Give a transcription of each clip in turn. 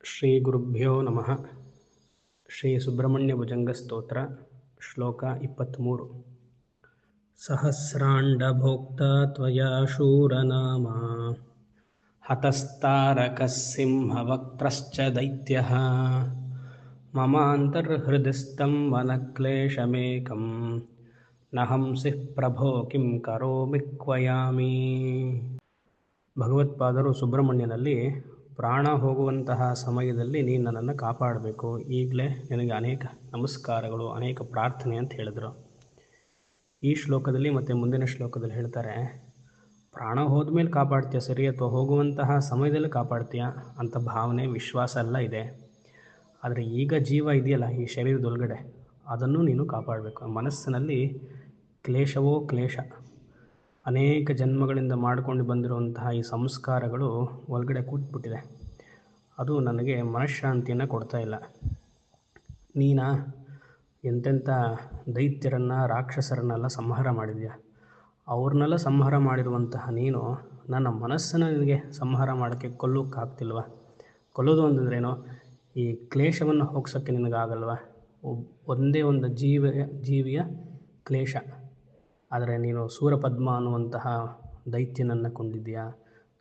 ಶ್ರೀ ಗುರುಭ್ಯೋ ನಮಃ. ಶ್ರೀ ಸುಬ್ರಹ್ಮಣ್ಯ ಭುಜಂಗ ಸ್ತೋತ್ರ ಶ್ಲೋಕ 23. ಸಹಸ್ರಾಂಡ ಭೋಕ್ತ ತ್ವಯಾ ಶೂರನಾಮ ಹತಸ್ತಾರಕಃ ಸಿಂಹವಕ್ತ್ರಶ್ಚ ದೈತ್ಯಃ ಮಮಾಂತರ್ಹೃದಿಸ್ಥಂ ವನಕ್ಲೇಶಮೇಕಂ ನಹಂಸಿ ಪ್ರಭೋ ಕಿಂ ಕರೋಮಿ ಕ್ವಯಾಮಿ. ಭಗವತ್ಪಾದರು ಸುಬ್ರಹ್ಮಣ್ಯನಲ್ಲಿ ಪ್ರಾಣ ಹೋಗುವಂತಹ ಸಮಯದಲ್ಲಿ ನೀನು ನನ್ನನ್ನು ಕಾಪಾಡಬೇಕು, ಈಗಲೇ ನಿನಗೆ ಅನೇಕ ನಮಸ್ಕಾರಗಳು, ಅನೇಕ ಪ್ರಾರ್ಥನೆ ಅಂತ ಹೇಳಿದರು. ಈ ಶ್ಲೋಕದಲ್ಲಿ ಮತ್ತು ಮುಂದಿನ ಶ್ಲೋಕದಲ್ಲಿ ಹೇಳ್ತಾರೆ, ಪ್ರಾಣ ಹೋದ ಮೇಲೆ ಕಾಪಾಡ್ತೀಯ ಸರಿ, ಅಥವಾ ಹೋಗುವಂತಹ ಸಮಯದಲ್ಲಿ ಕಾಪಾಡ್ತೀಯ ಅಂತ ಭಾವನೆ, ವಿಶ್ವಾಸ ಎಲ್ಲ ಇದೆ. ಆದರೆ ಈಗ ಜೀವ ಇದೆಯಲ್ಲ ಈ ಶರೀರದೊಳಗಡೆ, ಅದನ್ನು ನೀನು ಕಾಪಾಡಬೇಕು. ಮನಸ್ಸಿನಲ್ಲಿ ಕ್ಲೇಶವೋ ಕ್ಲೇಶ, ಅನೇಕ ಜನ್ಮಗಳಿಂದ ಮಾಡಿಕೊಂಡು ಬಂದಿರುವಂತಹ ಈ ಸಂಸ್ಕಾರಗಳು ಒಳಗಡೆ ಕೂತ್ಬಿಟ್ಟಿದೆ. ಅದು ನನಗೆ ಮನಃಶಾಂತಿಯನ್ನು ಕೊಡ್ತಾ ಇಲ್ಲ. ನೀನು ಎಂತೆಂಥ ದೈತ್ಯರನ್ನು, ರಾಕ್ಷಸರನ್ನೆಲ್ಲ ಸಂಹಾರ ಮಾಡಿದ್ಯಾ. ಅವ್ರನ್ನೆಲ್ಲ ಸಂಹಾರ ಮಾಡಿರುವಂತಹ ನೀನು ನನ್ನ ಮನಸ್ಸನ್ನು ನಿನಗೆ ಸಂಹಾರ ಮಾಡೋಕ್ಕೆ ಕೊಲ್ಲೋಕ್ಕಾಗ್ತಿಲ್ವ? ಕೊಲ್ಲೋದು ಈ ಕ್ಲೇಶವನ್ನು ಹೋಗ್ಸೋಕ್ಕೆ ನಿನಗಾಗಲ್ವ? ಒಂದೇ ಒಂದು ಜೀವಿಯ ಕ್ಲೇಶ. ಆದರೆ ನೀನು ಸೂರಪದ್ಮ ಅನ್ನುವಂತಹ ದೈತ್ಯನನ್ನು ಕೊಂದಿದ್ದೀಯಾ,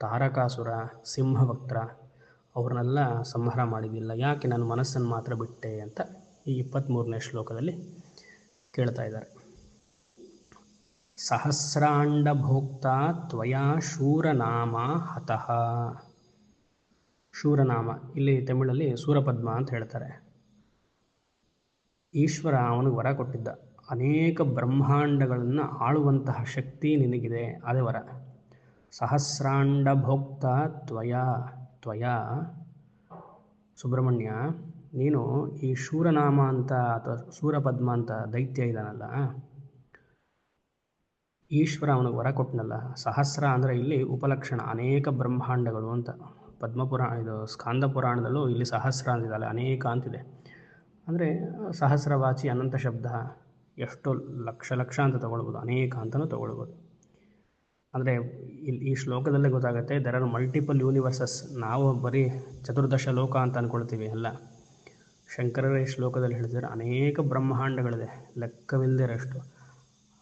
ತಾರಕಾಸುರ, ಸಿಂಹವಕ್ತ್ರ ಅವ್ರನ್ನೆಲ್ಲ ಸಂಹಾರ ಮಾಡಿದ್ದಿಲ್ಲ, ಯಾಕೆ ನನ್ನ ಮನಸ್ಸನ್ನು ಮಾತ್ರ ಬಿಟ್ಟೆ ಅಂತ ಈ 23ನೇ ಶ್ಲೋಕದಲ್ಲಿ ಕೇಳ್ತಾ ಇದ್ದಾರೆ. ಸಹಸ್ರಾಂಡ ಭೋಕ್ತ ತ್ವಯಾ ಶೂರನಾಮ ಹತಃ. ಶೂರನಾಮ ಇಲ್ಲಿ ತಮಿಳಲ್ಲಿ ಸೂರಪದ್ಮ ಅಂತ ಹೇಳ್ತಾರೆ. ಈಶ್ವರ ಅವನಿಗೆ ವರ ಕೊಟ್ಟಿದ್ದ, ಅನೇಕ ಬ್ರಹ್ಮಾಂಡಗಳನ್ನು ಆಳುವಂತಹ ಶಕ್ತಿ ನಿನಗಿದೆ, ಅದೇ ವರ. ಸಹಸ್ರಾಂಡ ಭೋಕ್ತ ತ್ವಯಾ ಸುಬ್ರಹ್ಮಣ್ಯ, ನೀನು ಈ ಶೂರನಾಮ ಅಂತ ಅಥವಾ ಸೂರಪದ್ಮ ಅಂತ ದೈತ್ಯ ಇದ್ದಾನಲ್ಲ, ಈಶ್ವರ ಅವನಿಗೆ ವರ ಕೊಟ್ಟನಲ್ಲ. ಸಹಸ್ರ ಅಂದರೆ ಇಲ್ಲಿ ಉಪಲಕ್ಷಣ, ಅನೇಕ ಬ್ರಹ್ಮಾಂಡಗಳು ಅಂತ. ಇದು ಸ್ಕಾಂದ ಪುರಾಣದಲ್ಲೂ ಇಲ್ಲಿ ಸಹಸ್ರ ಅಂತಿದ್ದಾಳೆ, ಅನೇಕ ಅಂತಿದೆ. ಅಂದರೆ ಸಹಸ್ರವಾಚಿ ಅನಂತ ಶಬ್ದ, ಎಷ್ಟು ಲಕ್ಷ ಅಂತ ತಗೊಳ್ಬೋದು, ಅನೇಕ ಅಂತಲೂ ತಗೊಳ್ಬೋದು. ಅಂದರೆ ಈ ಶ್ಲೋಕದಲ್ಲೇ ಗೊತ್ತಾಗುತ್ತೆ, ದೆರ್ ಆರ್ ಮಲ್ಟಿಪಲ್ ಯೂನಿವರ್ಸಸ್. ನಾವು ಬರೀ ಚತುರ್ದಶ ಲೋಕ ಅಂತ ಅಂದ್ಕೊಳ್ತೀವಿ, ಅಲ್ಲ. ಶಂಕರರ ಈ ಶ್ಲೋಕದಲ್ಲಿ ಹೇಳಿದರೆ ಅನೇಕ ಬ್ರಹ್ಮಾಂಡಗಳಿದೆ, ಲೆಕ್ಕವಿಲ್ಲದಿರಷ್ಟು.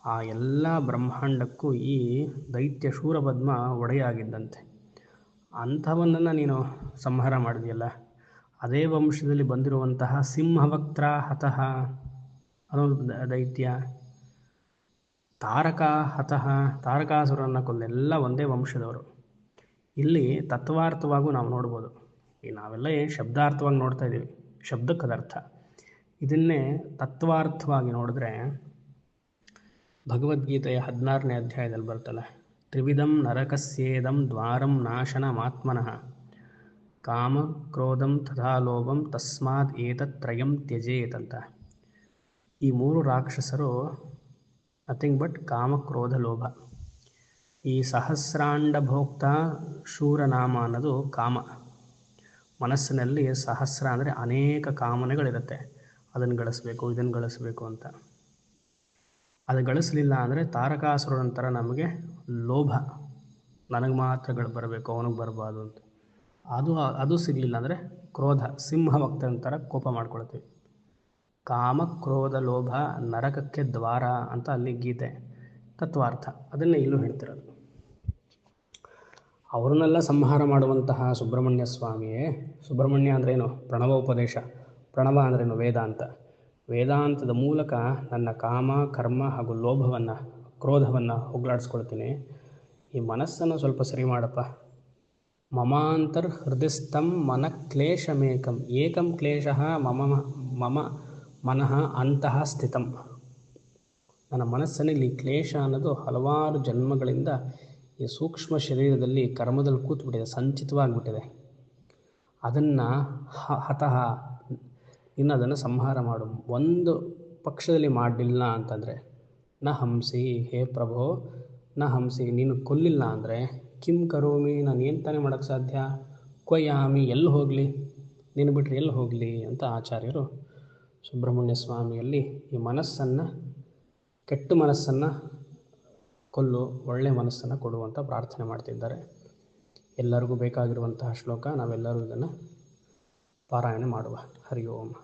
ಆ ಎಲ್ಲ ಬ್ರಹ್ಮಾಂಡಕ್ಕೂ ಈ ದೈತ್ಯ ಶೂರಪದ್ಮ ಒಡೆಯಾಗಿದ್ದಂತೆ. ಅಂಥವನ್ನನ್ನು ನೀನು ಸಂಹಾರ ಮಾಡಿದೆಯಲ್ಲ. ಅದೇ ವಂಶದಲ್ಲಿ ಬಂದಿರುವಂತಹ ಸಿಂಹವಕ್ತ್ರ ಹತಃ ಅನ್ನೋದು ದೈತ್ಯ, ತಾರಕಾಸುರನ್ನು ಕೊಂದೆಲ್ಲ ಒಂದೇ ವಂಶದವರು. ಇಲ್ಲಿ ತತ್ವಾರ್ಥವಾಗೂ ನಾವು ನೋಡ್ಬೋದು. ಈ ನಾವೆಲ್ಲ ಶಬ್ದಾರ್ಥವಾಗಿ ನೋಡ್ತಾ ಇದ್ದೀವಿ, ಶಬ್ದಕ್ಕದರ್ಥ. ಇದನ್ನೇ ತತ್ವಾರ್ಥವಾಗಿ ನೋಡಿದ್ರೆ ಭಗವದ್ಗೀತೆಯ 16ನೇ ಅಧ್ಯಾಯದಲ್ಲಿ ಬರ್ತಲ್ಲ, ತ್ರಿವಿಧಂ ನರಕಸ್ಯೇದಂ ದ್ವಾರಂ ನಾಶನಮಾತ್ಮನಃ ಕಾಮ ಕ್ರೋಧಂ ತಥಾ ಲೋಭಂ ತಸ್ಮಾತ್ ಏತತ್ರಯಂ ತ್ಯಜೇತ್ ಅಂತ. ಈ 3 ರಾಕ್ಷಸರು ನಥಿಂಗ್ ಬಟ್ ಕಾಮ ಕ್ರೋಧ ಲೋಭ. ಈ ಸಹಸ್ರಾಂಡ ಭೋಕ್ತ ಶೂರನಾಮ ಅನ್ನೋದು ಕಾಮ. ಮನಸ್ಸಿನಲ್ಲಿ ಸಹಸ್ರ ಅಂದರೆ ಅನೇಕ ಕಾಮನೆಗಳಿರುತ್ತೆ, ಅದನ್ನು ಗಳಿಸ್ಬೇಕು, ಇದನ್ನು ಗಳಿಸ್ಬೇಕು ಅಂತ. ಅದು ಗಳಿಸಲಿಲ್ಲ ಅಂದರೆ ತಾರಕಾಸುರ ನಂತರ ನಮಗೆ ಲೋಭ, ನನಗೆ ಮಾತ್ರಗಳು ಬರಬೇಕು, ಅವನಿಗೆ ಬರಬಾರ್ದು ಅಂತ. ಅದು ಸಿಗಲಿಲ್ಲ ಅಂದರೆ ಕ್ರೋಧ, ಸಿಂಹವಕ್ತ ನಂತರ ಕೋಪ ಮಾಡ್ಕೊಳ್ತೀವಿ. ಕಾಮ ಕ್ರೋಧ ಲೋಭ ನರಕಕ್ಕೆ ದ್ವಾರ ಅಂತ ಅಲ್ಲಿ ಗೀತೆ ತತ್ವಾರ್ಥ. ಅದನ್ನೇ ಇಲ್ಲೂ ಹೇಳ್ತಿರೋದು. ಅವ್ರನ್ನೆಲ್ಲ ಸಂಹಾರ ಮಾಡುವಂತಹ ಸುಬ್ರಹ್ಮಣ್ಯ ಸ್ವಾಮಿಯೇ. ಸುಬ್ರಹ್ಮಣ್ಯ ಅಂದ್ರೇನು? ಪ್ರಣವೋಪದೇಶ. ಪ್ರಣವ ಅಂದ್ರೇನು? ವೇದಾಂತ. ವೇದಾಂತದ ಮೂಲಕ ನನ್ನ ಕಾಮ ಕರ್ಮ ಹಾಗೂ ಲೋಭವನ್ನು, ಕ್ರೋಧವನ್ನು ಹೋಗಲಾಡಿಸ್ಕೊಳ್ತೀನಿ. ಈ ಮನಸ್ಸನ್ನು ಸ್ವಲ್ಪ ಸರಿ ಮಾಡಪ್ಪ. ಮಮಾಂತರ್ ಹೃದಯಸ್ಥಂ ಮನ ಕ್ಲೇಶಮೇಕಂ ಏಕಂ ಕ್ಲೇಶಃ ಮಮ ಮನಃ ಅಂತಃ ಸ್ಥಿತಂ. ನನ್ನ ಮನಸ್ಸಿನಲ್ಲಿ ಕ್ಲೇಶ ಅನ್ನೋದು ಹಲವಾರು ಜನ್ಮಗಳಿಂದ ಈ ಸೂಕ್ಷ್ಮ ಶರೀರದಲ್ಲಿ ಕರ್ಮದಲ್ಲಿ ಕೂತ್ಬಿಟ್ಟಿದೆ, ಸಂಚಿತವಾಗಿಬಿಟ್ಟಿದೆ. ಅದನ್ನು ಹತಃ, ಇನ್ನು ಅದನ್ನು ಸಂಹಾರ ಮಾಡು. ಒಂದು ಪಕ್ಷದಲ್ಲಿ ಮಾಡಲಿಲ್ಲ ಅಂತಂದರೆ ನ ಹಂಸಿ, ಹೇ ಪ್ರಭೋ ನ ಹಂಸಿ, ನೀನು ಕೊಲ್ಲಿಲ್ಲ ಅಂದರೆ ಕಿಂ ಕರೋಮಿ, ನಾನು ಏನು ತಾನೇ ಮಾಡೋಕ್ಕೆ ಸಾಧ್ಯ? ಕ್ವಯಾಮಿ, ಎಲ್ಲಿ ಹೋಗಲಿ, ನೀನು ಬಿಟ್ಟರೆ ಎಲ್ಲಿ ಹೋಗಲಿ ಅಂತ ಆಚಾರ್ಯರು ಸುಬ್ರಹ್ಮಣ್ಯ ಸ್ವಾಮಿಯಲ್ಲಿ ಈ ಮನಸ್ಸನ್ನು, ಕೆಟ್ಟ ಮನಸ್ಸನ್ನು ಕೊಲ್ಲು, ಒಳ್ಳೆಯ ಮನಸ್ಸನ್ನು ಕೊಡುವಂಥ ಪ್ರಾರ್ಥನೆ ಮಾಡ್ತಿದ್ದಾರೆ. ಎಲ್ಲರಿಗೂ ಬೇಕಾಗಿರುವಂತಹ ಶ್ಲೋಕ. ನಾವೆಲ್ಲರೂ ಇದನ್ನು ಪಾರಾಯಣ ಮಾಡುವ. ಹರಿ ಓಂ.